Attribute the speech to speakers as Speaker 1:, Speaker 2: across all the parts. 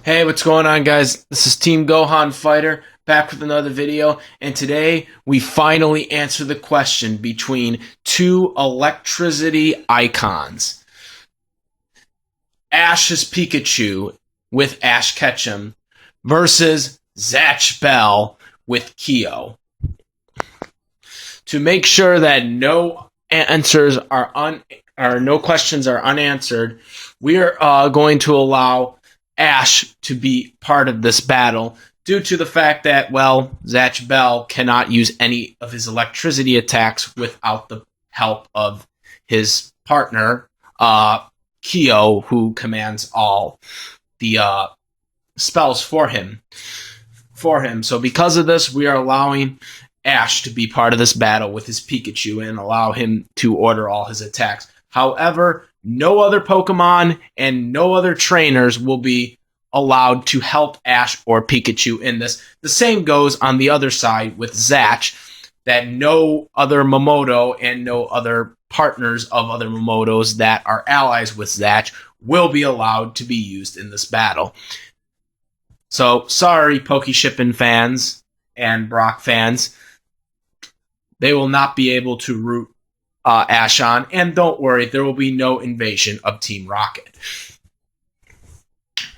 Speaker 1: Hey, what's going on, guys? This is Team Gohan Fighter back with another video, and today we finally answer the question between two electricity icons. Ash's Pikachu with Ash Ketchum versus Zatch Bell with Kyo. To make sure that no questions are unanswered, we are going to allow Ash to be part of this battle due to the fact that, well, Zatch Bell cannot use any of his electricity attacks without the help of his partner, Kyo, who commands all the spells for him. So because of this, we are allowing Ash to be part of this battle with his Pikachu and allow him to order all his attacks. However, no other Pokemon and no other trainers will be allowed to help Ash or Pikachu in this. The same goes on the other side with Zatch, that no other Momoto and no other partners of other Momotos that are allies with Zatch will be allowed to be used in this battle. So, sorry, Pokeshippin fans and Brock fans. They will not be able to root Ash on, and don't worry, there will be no invasion of Team Rocket.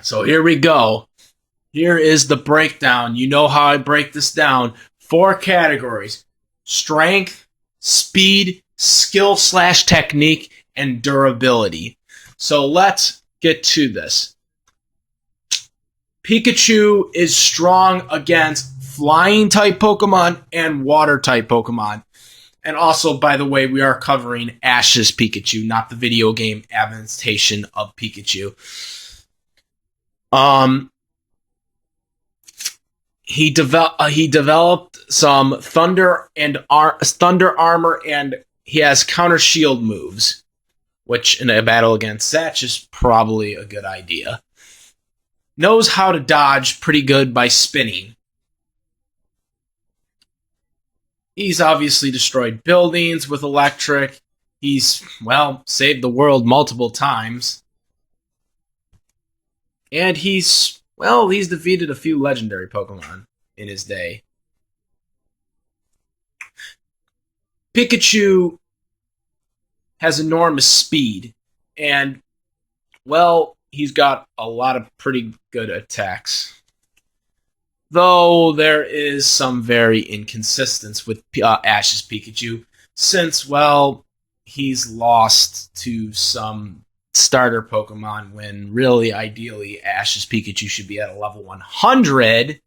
Speaker 1: So here we go. Here is the breakdown. You know how I break this down. 4 categories: strength, speed, skill/technique, and durability. So let's get to this. Pikachu is strong against flying type Pokemon and water type Pokemon. And also, by the way, we are covering Ash's Pikachu, not the video game adaptation of Pikachu. He developed some thunder armor, and he has counter shield moves, which in a battle against Zatch is probably a good idea. Knows how to dodge pretty good by spinning. He's obviously destroyed buildings with electric. He's, well, saved the world multiple times. And he's defeated a few legendary Pokemon in his day. Pikachu has enormous speed. And, well, he's got a lot of pretty good attacks. Though there is some very inconsistency with Ash's Pikachu, since, well, he's lost to some starter Pokemon when really, ideally, Ash's Pikachu should be at a level 100.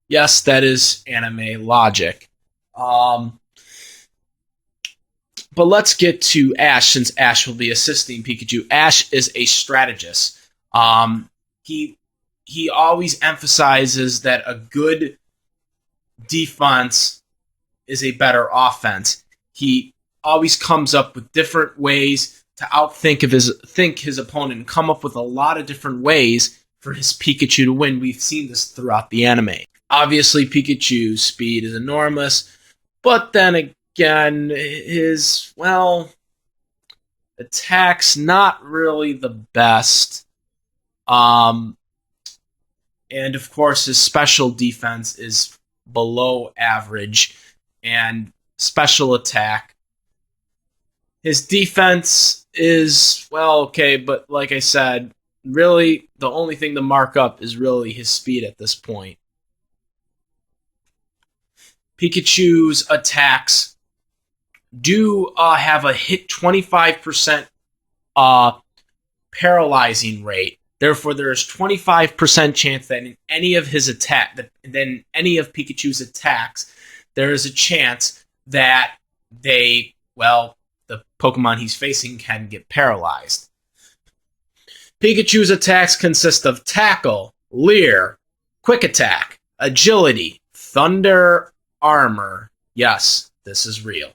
Speaker 1: Yes, that is anime logic. But let's get to Ash, since Ash will be assisting Pikachu. Ash is a strategist. He always emphasizes that a good defense is a better offense. He always comes up with different ways to outthink his opponent and come up with a lot of different ways for his Pikachu to win. We've seen this throughout the anime. Obviously, Pikachu's speed is enormous, but then again, his, well, attacks not really the best. And of course, his special defense is below average, and special attack. His defense is, well, okay, but like I said, really, the only thing to mark up is really his speed at this point. Pikachu's attacks do have a hit 25% paralyzing rate. Therefore, there is 25% chance that in any of Pikachu's attacks, there is a chance that the Pokemon he's facing can get paralyzed. Pikachu's attacks consist of Tackle, Leer, Quick Attack, Agility, Thunder Armor. Yes, this is real.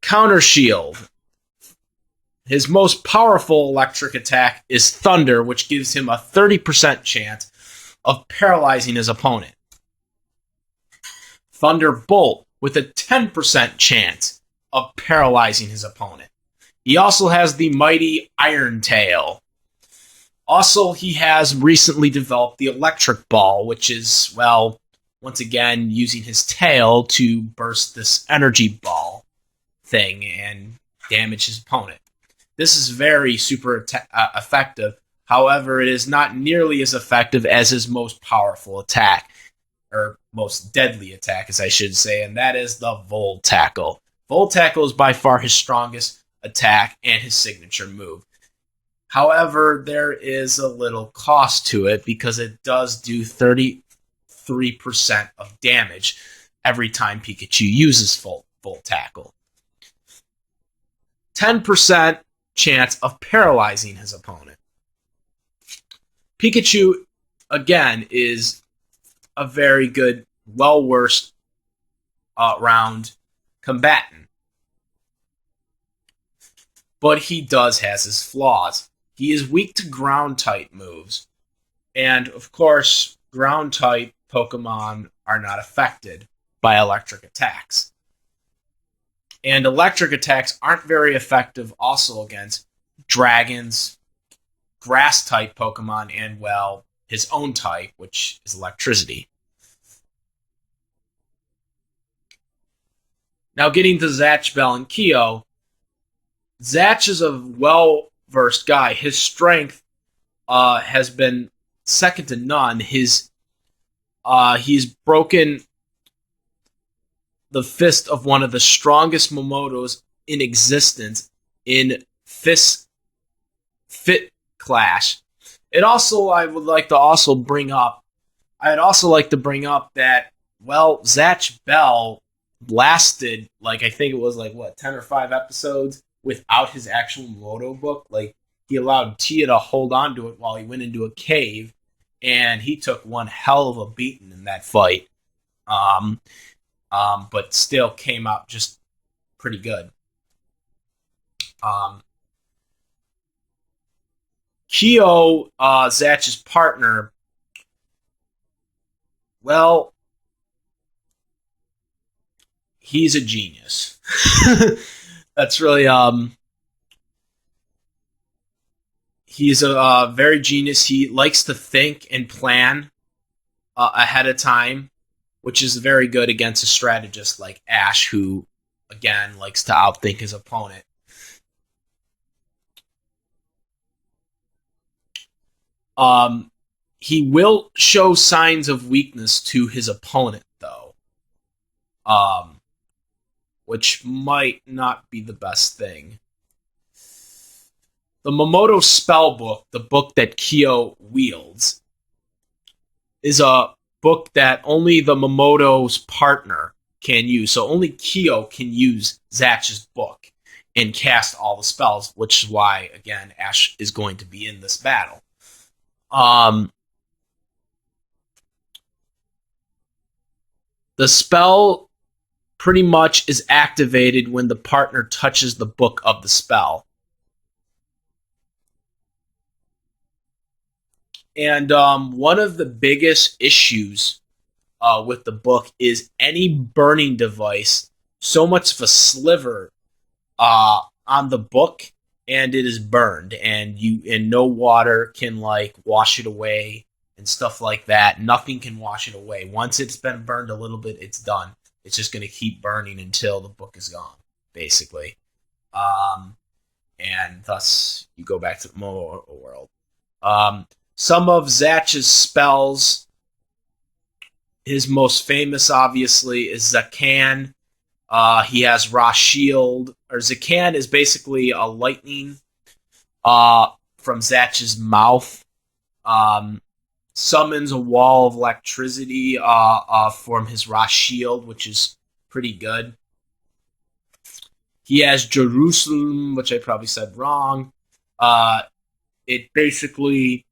Speaker 1: Counter Shield. His most powerful electric attack is Thunder, which gives him a 30% chance of paralyzing his opponent. Thunderbolt, with a 10% chance of paralyzing his opponent. He also has the mighty Iron Tail. Also, he has recently developed the Electric Ball, which is, well, once again, using his tail to burst this energy ball thing and damage his opponent. This is very super effective. However, it is not nearly as effective as his most powerful attack, or most deadly attack, as I should say, and that is the Volt Tackle. Volt Tackle is by far his strongest attack and his signature move. However, there is a little cost to it because it does do 33% of damage every time Pikachu uses Volt Tackle. 10% chance of paralyzing his opponent. Pikachu, again, is a very good, well-versed round combatant. But he does has his flaws. He is weak to ground-type moves. And, of course, ground-type Pokemon are not affected by electric attacks. And electric attacks aren't very effective also against dragons, grass-type Pokemon, and, well, his own type, which is electricity. Now, getting to Zatch Bell and Kyo, Zatch is a well-versed guy. His strength has been second to none. He's broken the fist of one of the strongest Momotos in existence in Fit Clash. It also, I'd also like to bring up that, well, Zatch Bell lasted, I think it was 10 or 5 episodes without his actual Moto book. He allowed Tia to hold on to it while he went into a cave, and he took one hell of a beating in that fight. But still came out just pretty good. Kyo, Zatch's partner, well, he's a genius. That's really, he's a very genius. He likes to think and plan ahead of time, which is very good against a strategist like Ash, who, again, likes to outthink his opponent. He will show signs of weakness to his opponent, though, which might not be the best thing. The Momoto Spellbook, the book that Kyo wields, is a book that only the Momoto's partner can use. So only Kyo can use Zatch's book and cast all the spells, which is why, again, Ash is going to be in this battle. The spell pretty much is activated when the partner touches the book of the spell. And one of the biggest issues with the book is any burning device, so much of a sliver on the book, and it is burned, and no water can wash it away and stuff like that. Nothing can wash it away. Once it's been burned a little bit, it's done. It's just going to keep burning until the book is gone, basically. And thus, you go back to the Momo world. Some of Zatch's spells, his most famous, obviously, is Zakan. He has Raw Shield, or Zakan is basically a lightning from Zatch's mouth. Summons a wall of electricity from his Raw Shield, which is pretty good. He has Jerusalem, which I probably said wrong. It basically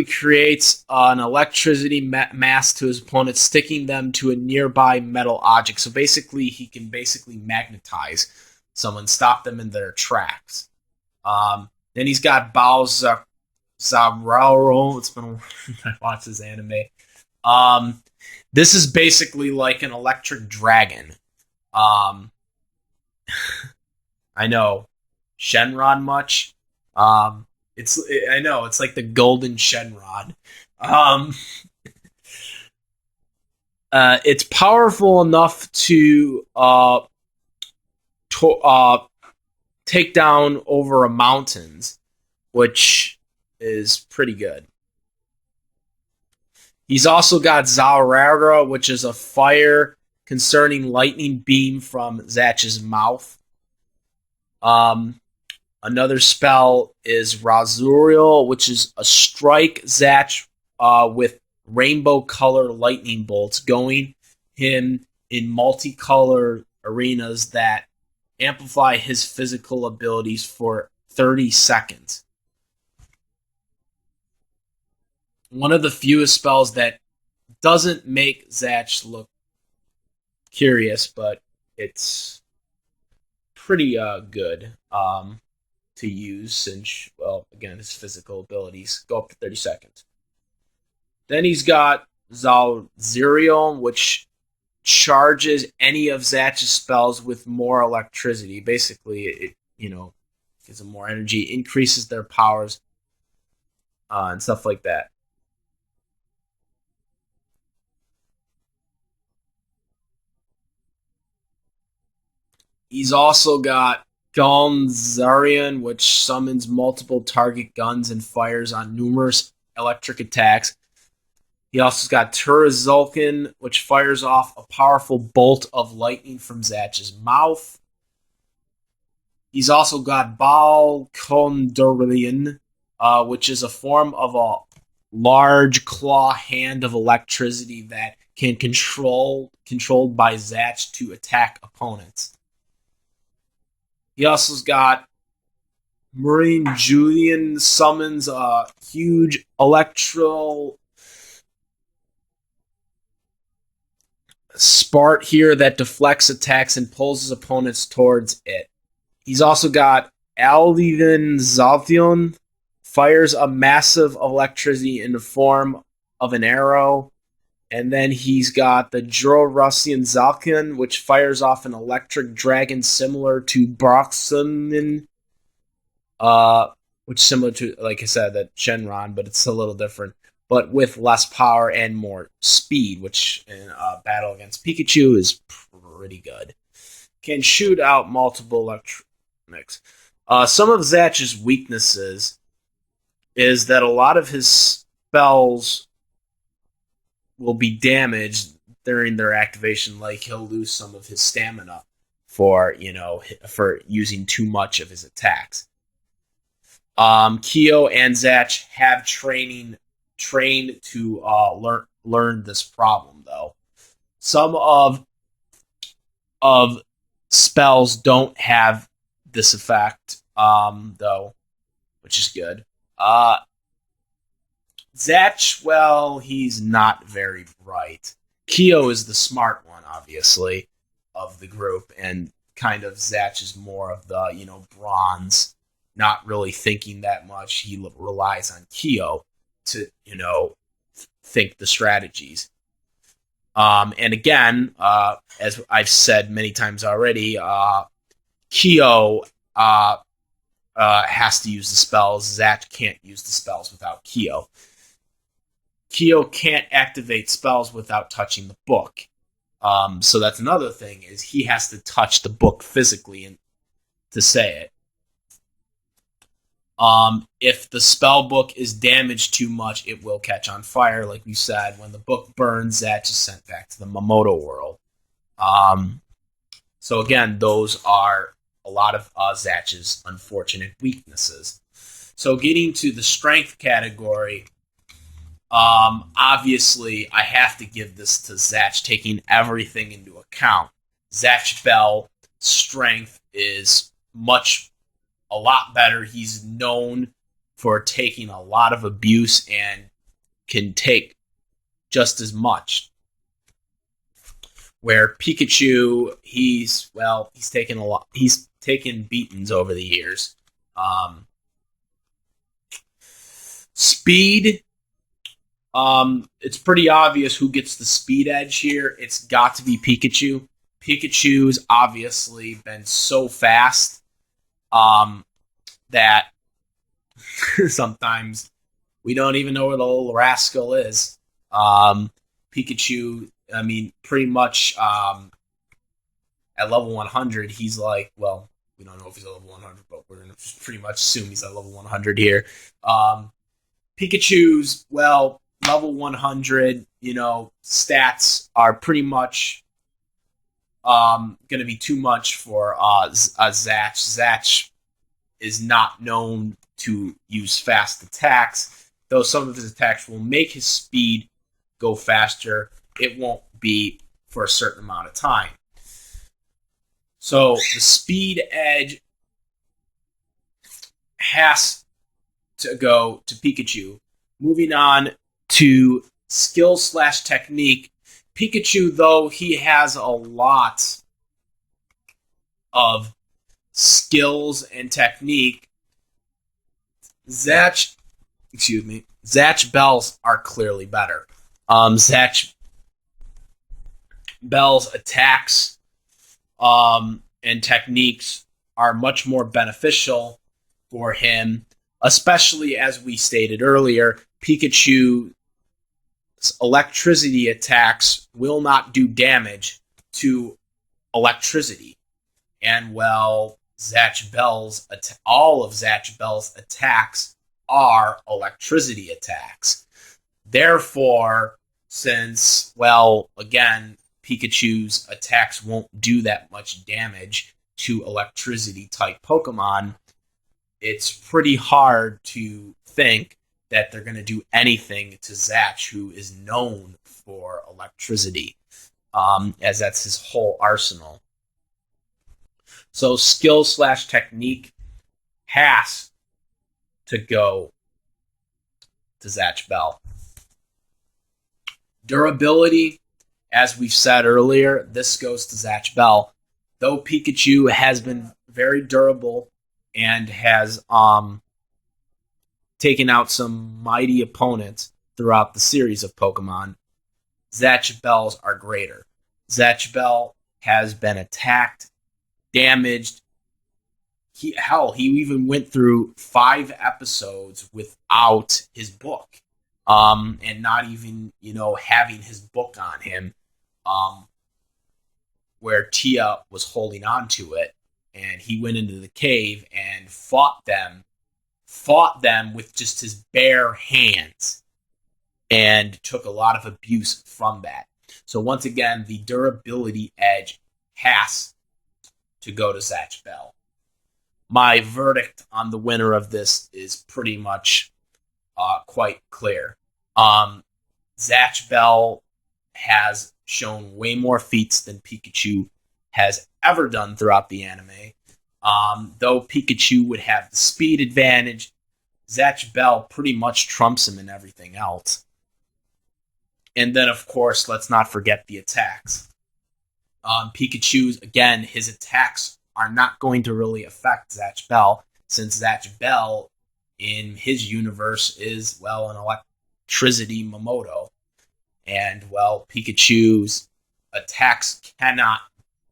Speaker 1: creates an electricity mass to his opponent, sticking them to a nearby metal object. So basically, he can magnetize someone, stop them in their tracks. Then he's got Bao Zarauro. It's been a while since I watched this anime. This is basically like an electric dragon. Um, I know Shenron much. Um, I know it's like the golden Shenron. Um, it's powerful enough to take down over a mountains, which is pretty good. He's also got Zalrara, which is a fire concerning lightning beam from Zatch's mouth. Um, Another spell is Razuriel, which is a strike Zatch with rainbow color lightning bolts, going him in multicolor arenas that amplify his physical abilities for 30 seconds. One of the fewest spells that doesn't make Zatch look curious, but it's pretty good to use since, well, again, his physical abilities go up to 30 seconds. Then he's got Zalzirion, which charges any of Zatch's spells with more electricity. Basically, it gives them more energy, increases their powers, and stuff like that. He's also got Gonzarian, which summons multiple target guns and fires on numerous electric attacks. He also's got Turazulkin, which fires off a powerful bolt of lightning from Zatch's mouth. He's also got Baal Kondorian, which is a form of a large claw hand of electricity that can controlled by Zatch to attack opponents. He also's got Marine Julian summons a huge electro Spart here that deflects attacks and pulls his opponents towards it. He's also got Alvin Zalthion, fires a massive electricity in the form of an arrow. And then he's got the Jororussian Zalkin, which fires off an electric dragon similar to Broxamin, which is similar to, like I said, that Shenron, but it's a little different. But with less power and more speed, which in a battle against Pikachu is pretty good. Can shoot out multiple electronics. Some of Zatch's weaknesses is that a lot of his spells will be damaged during their activation, like he'll lose some of his stamina for using too much of his attacks. Kyo and Zatch have trained to learn this problem, though. Some of spells don't have this effect, though, which is good. Zatch, well, he's not very bright. Kyo is the smart one, obviously, of the group, and kind of Zatch is more of the, bronze, not really thinking that much. He relies on Kyo to, think the strategies. And again, as I've said many times already, Kyo has to use the spells. Zatch can't use the spells without Kyo. Kyo can't activate spells without touching the book. So that's another thing, is he has to touch the book physically and to say it. If the spell book is damaged too much, it will catch on fire. Like we said, when the book burns, Zatch is sent back to the Mamoto world. So again, those are a lot of Zatch's unfortunate weaknesses. So getting to the strength category, obviously I have to give this to Zatch, taking everything into account. Zatch Bell strength is a lot better. He's known for taking a lot of abuse and can take just as much. Where Pikachu, he's taken a lot. He's taken beatings over the years. Speed. It's pretty obvious who gets the speed edge here. It's got to be Pikachu. Pikachu's obviously been so fast that sometimes we don't even know where the little rascal is. Pikachu, I mean, pretty much at level 100, he's like, well, we don't know if he's at level 100, but we're going to pretty much assume he's at level 100 here. Pikachu's, well, level 100, stats are pretty much going to be too much for Zatch. Zatch is not known to use fast attacks, though some of his attacks will make his speed go faster. It won't be for a certain amount of time. So the speed edge has to go to Pikachu. Moving on to skill/technique. Pikachu, though he has a lot of skills and technique, Zatch Bell's are clearly better. Zatch Bell's attacks and techniques are much more beneficial for him, especially as we stated earlier, Pikachu's electricity attacks will not do damage to electricity. And well, all of Zatch Bell's attacks are electricity attacks. Therefore, since, well, again, Pikachu's attacks won't do that much damage to electricity-type Pokemon, it's pretty hard to think that they're going to do anything to Zatch, who is known for electricity, as that's his whole arsenal. So skill/technique has to go to Zatch Bell. Durability, as we've said earlier, this goes to Zatch Bell. Though Pikachu has been very durable and has taken out some mighty opponents throughout the series of Pokemon, Zatch Bells are greater. Zatch Bell has been attacked, damaged. He even went through 5 episodes without his book, and not even, having his book on him, where Tia was holding on to it, and he went into the cave and fought them with just his bare hands, and took a lot of abuse from that. So once again, the durability edge has to go to Zatch Bell. My verdict on the winner of this is pretty much quite clear. Zatch Bell has shown way more feats than Pikachu has ever done throughout the anime. Though Pikachu would have the speed advantage, Zatch Bell pretty much trumps him in everything else. And then, of course, let's not forget the attacks. Pikachu's, again, his attacks are not going to really affect Zatch Bell, since Zatch Bell, in his universe, is, well, an electricity Mamoto. And, well, Pikachu's attacks cannot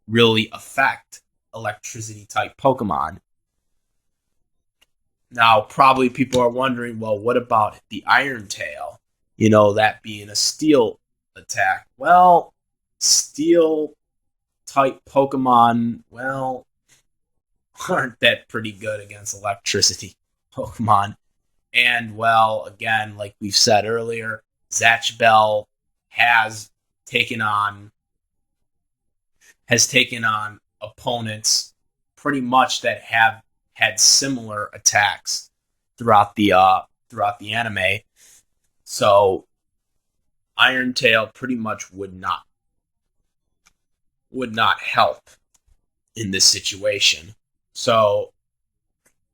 Speaker 1: really affect electricity-type Pokemon. Now, probably people are wondering, well, what about the Iron Tail? That being a steel attack. Well, steel-type Pokemon, well, aren't that pretty good against electricity Pokemon. And, well, again, like we've said earlier, Zatch Bell has taken on opponents pretty much that have had similar attacks throughout the anime. So Iron Tail pretty much would not help in this situation. So,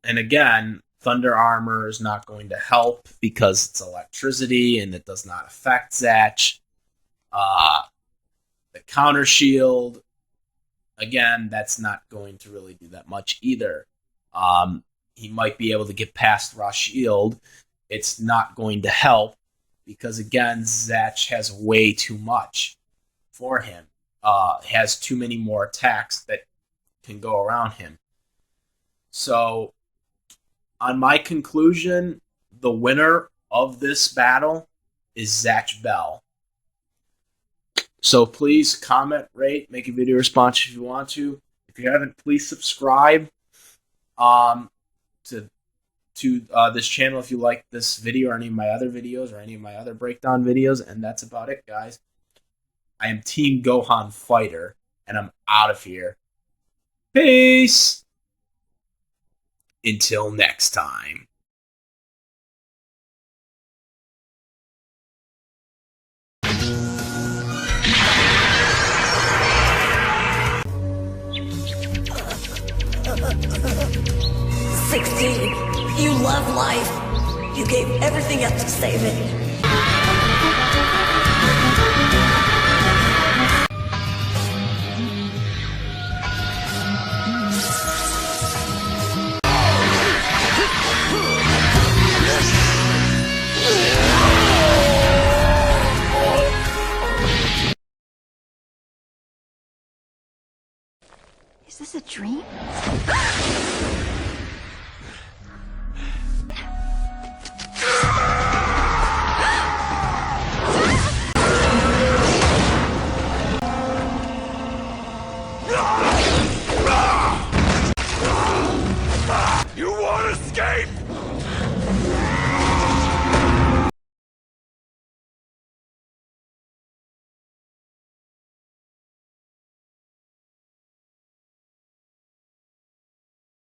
Speaker 1: and again, Thunder Armor is not going to help because it's electricity and it does not affect Zatch. The Counter Shield, again, that's not going to really do that much either. He might be able to get past Raw Shield. It's not going to help because, again, Zatch has way too much for him. has too many more attacks that can go around him. So, on my conclusion, the winner of this battle is Zatch Bell. So please comment, rate, make a video response if you want to. If you haven't, please subscribe to this channel if you like this video or any of my other videos or any of my other breakdown videos. And that's about it, guys. I am Team Gohan Fighter, and I'm out of here. Peace! Until next time.
Speaker 2: You love life. You gave everything up to save it. Is this a dream?